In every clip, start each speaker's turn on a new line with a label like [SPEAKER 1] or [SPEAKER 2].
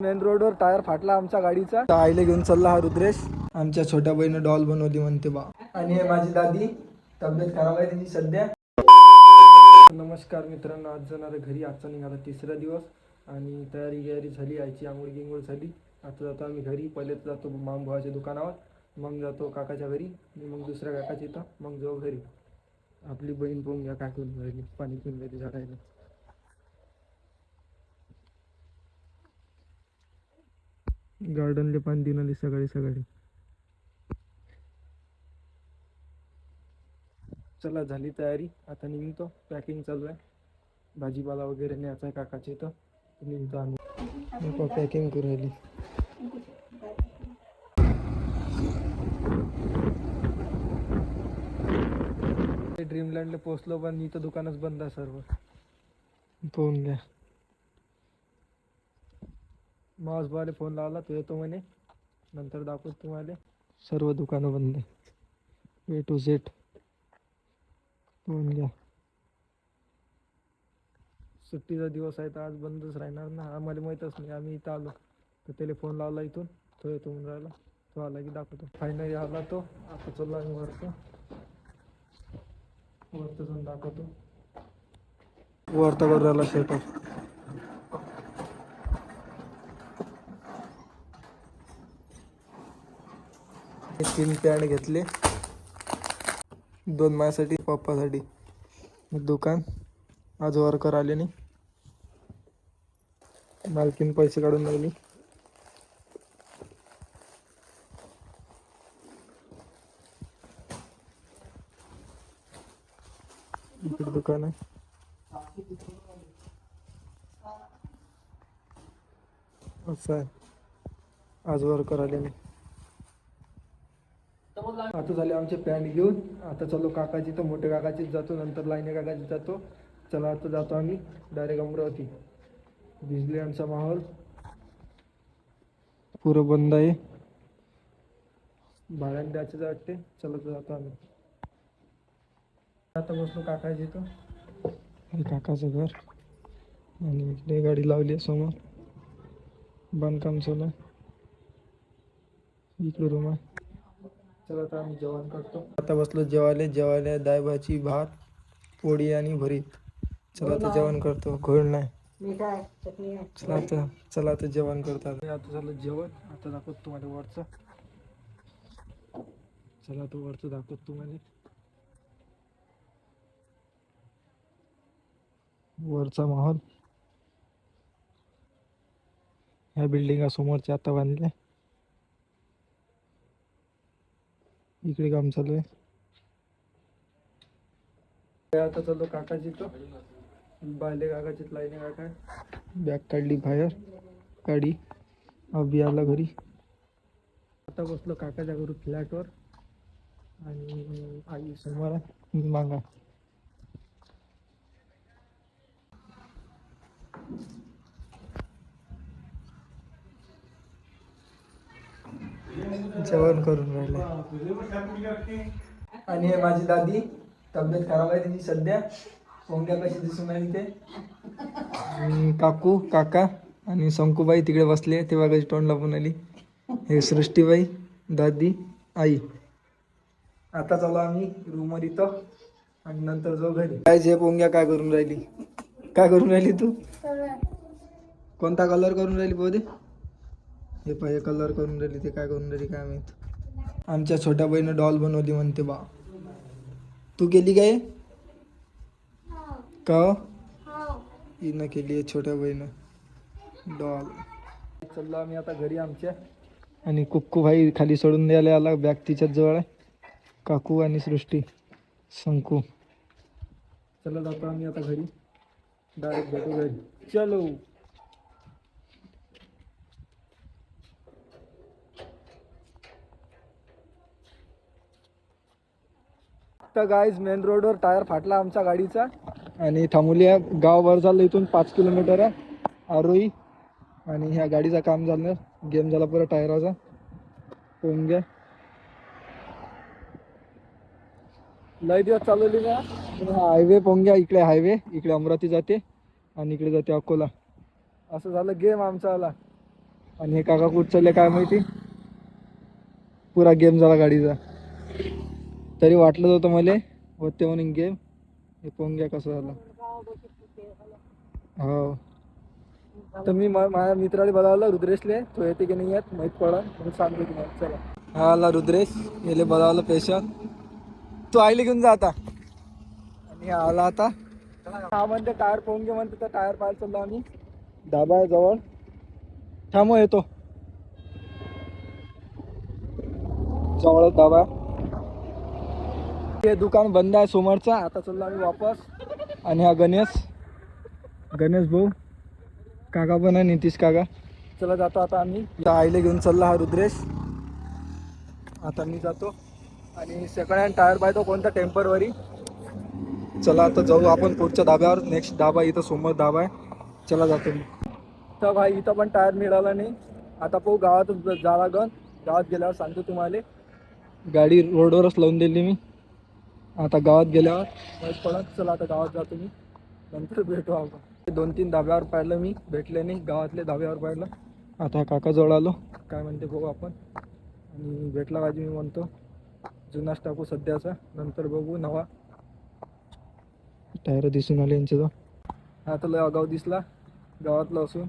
[SPEAKER 1] Main रोडवर tyre फाटला आमच्या गाडीचा. आईला घेऊन चालला हा रुद्रेश. आमच्या छोट्या बहिणी डॉल बनवली म्हणते बा. आणि हे माझी दादी, तब्येत खराब आहे तिची सध्या. नमस्कार मित्रांनो, आज जाणार घरी. आजचा निघाला तिसरा दिवस आणि तयारी झाली. आईची आंघोळ गिंगोळ झाली. आता जातो आम्ही घरी. पहिले जातो मामभावाच्या दुकानावर, मग जातो काकाच्या घरी, मग दुसऱ्या काकाच्या इथं, मग जाऊ घरी. आपली बहीण पाहून घ्या काय करून राहिली, पाणी पिऊन राहिली झाडायला. गार्डनले पाणी देऊन आली सकाळी सकाळी. चला झाली तयारी, आता निघतो. पॅकिंग चालू आहे. भाजीपाला वगैरे न्यायचा आहे काकाच्या इथं. निघतो आम्ही. पॅकिंग करू राहिली. ड्रीमलँडला पोहोचलो, पण इथं दुकानच बंद आहे सर्व. पाहून घ्या. मावसभावाला फोन लावला, तो येतो म्हणे. नंतर दाखवतो तुम्हाला. सर्व दुकानं बंद आहे, A to Z. पाहून घ्या. सुट्टीचा दिवस आहे तर आज बंदच राहणार ना. आम्हाला माहीतच नाही, आम्ही इथं आलो तर त्याला फोन लावला इथून. तो येतो म्हणून राहिला. तो आला की दाखवतो. फायनली आला तो. आता चालला आम्ही वरतो जाऊन दाखवतो. वरता करून राहिला शेतात. तीन पॅन्ट घेतले, 2 माझ्यासाठी, पप्पासाठी. दुकान आज वर्कर आले नाही. मालकीन पैसे काढून लागली. इकडे दुकान आहे. असं आहे, आज वर्कर आले नाही. आता झाले आमचे पॅन्ट घेऊन. आता चलो काकाची, तर मोठ्या काकाचीच जातो, नंतर लाईने काकाची जातो. चला आता जातो आम्ही डायरेक्ट अमरावती. भिजले आमचा माहोल, पुरं बंद आहे. भाड्याने द्यायचं वाटते. चला तर जातो आम्ही. आता बसलो काकाची इथं. हे काकाचं घर आणि इकडे गाडी लावली आहे समोर. बांधकाम चालू आहे. इकडे रूम आहे. चला आता आम्ही जेवण करतो. आता बसलो जेवायला डाळ भाजी, भात, पोळी आणि भरीत. चला आता जेवण करतो. घोळ नाही. चला आता जेवण करतो. आता झालं जेवण. आता दाखवतो तुम्हाला वरचं. चला तो वरचं दाखवतो तुम्हाला. वरचा माहोल. ह्या बिल्डिंगा समोरच्या आता बांधल्या. इकडे काम चालू आहे. आता चाललो काकाची तो. बाले काकाची लाईने काका बॅग काढली बाहेर. गाडी अभि आला घरी. आता बसलो काकाच्या घरी फ्लॅटवर आणि आई समोर मागा. जेवण करून राहिले. आणि हे माझी दादी, तब्येत खराब आहे तिची सध्या. पोंग्या कशी दिसून राहिली ते. काकू, काका आणि शंकूबाई तिकडे बसले, तेव्हा कशी तोंड लावून आली. हे सृष्टीबाई, दादी, आई. आता चालू आम्ही रूमवर इथं आणि नंतर जाऊ घरी. काय जे पोंग्या काय करून राहिली, काय करून राहिली तू? कोणता कलर करून राहिली पोते? हे पाहिजे कलर करून राहिली. ते काय करून राहिली काय माहित. आमच्या छोट्या बहिणी डॉल बनवली म्हणते बा. तू केली काय? का हिनं केली आहे छोट्या बहिणं डॉल. चाललो आम्ही आता घरी आमच्या. आणि कुक्कू भाई खाली सोडून द्यायला आला. बॅग तिच्याच जवळ आहे. काकू आणि सृष्टी, शंकू. चला जातो आम्ही आता घरी. डायरेक्ट भेटू घरी. चलो. तर गाईज मेन रोडवर टायर फाटला आमच्या गाडीचा आणि थांबवली आहे. गावावर झालं इथून 5 किलोमीटर आहे आरोई. आणि ह्या गाडीचं काम झालं. गेम झाला परत टायराचा. होऊन घ्या. लय दिवस चालवली ना. हायवे पोंग्या. इकडे हायवे, इकडे अमरावती जाते आणि इकडे जाते अकोला. असं झालं गेम आमचा आला. आणि हे काका कुठं चालले काय माहिती. पुरा गेम झाला गाडीचा. तरी वाटलं होतं मला होते म्हणून गेम. हे पाहून घ्या कसं झालं. हो तर मी माझ्या मित्राला बोलावलं रुद्रेशले. तो येते की नाही येत माहीत पडा म्हणून सांगतो तुम्हाला. चला हा आला रुद्रेश. याले बोलावलं पेशल. तू आईला घेऊन जा आता. आणि हा आला आता. हा म्हणते टायर पाहून घे म्हणते. तर टायर पाहायला चाललो आम्ही. धाबा आहे जवळ. थांब येतो. जवळच धाबा. हे दुकान बंद आहे सोमवारचा. आता चाललो आम्ही वापस. आणि हा गणेश भाऊ काका पण आहे नितीश काका. चला जातो आता आम्ही. आईले घेऊन चालला हा रुद्रेश. आता मी जातो आणि सेकंड हँड टायर पाहतो कोणता टेम्परवरी. चला आता जाऊ आपण पुढच्या धाब्यावर. नेक्स्ट धाबा इथं समोर धाबा आहे. चला जातो मी. तर भाई इथं पण टायर मिळाला नाही. आता पाहू गावातच जा लागन. गावात गेल्यावर सांगतो तुम्हाला. गाडी रोडवरच लावून दिली मी. आता गावात गेल्यावर माहीत पडत. चला आता गावात जातो मी. नंतर भेटू आपण. 2-3 धाब्यावर पाहिलं मी. भेटले नाही. गावातले धाब्यावर पाहिलं. आता काकाजवळ आलो. काय म्हणते बघू आपण. आणि भेटला पाहिजे मी म्हणतो. जुनाच टाकू सध्याचा. नंतर बघू नवा. टायर दिसून आले यांच्याजवळ. हा तर लय आगाऊ दिसला. गावातला असून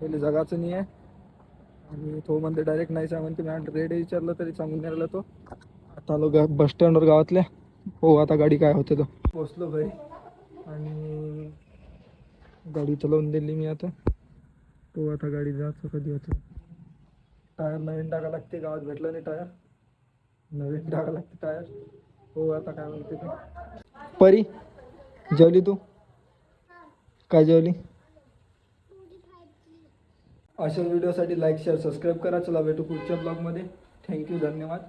[SPEAKER 1] पहिले जगाचं नाही आहे. आणि तो म्हणते डायरेक्ट नाही सांग म्हणते. मॅम रेड विचारलं तरी सांगून राहिला तो. आता आलो बस स्टँडवर गावातल्या. हो आता गाडी काय होते तो. पोचलो घरी आणि गाडी चालवून दिली मी आता. तो आता गाडी जायचं कधी होतं. टायर नवीन टाका लागते. गावात भेटलं नाही टायर. नवीन टाका लागते टायर. हो आता काय म्हणते ते. परी जेवली तू. काय जेवली. अशा व्हिडिओसाठी लाईक शेअर सबस्क्राईब करा. चला भेटू पुढच्या ब्लॉगमध्ये. थँक्यू धन्यवाद.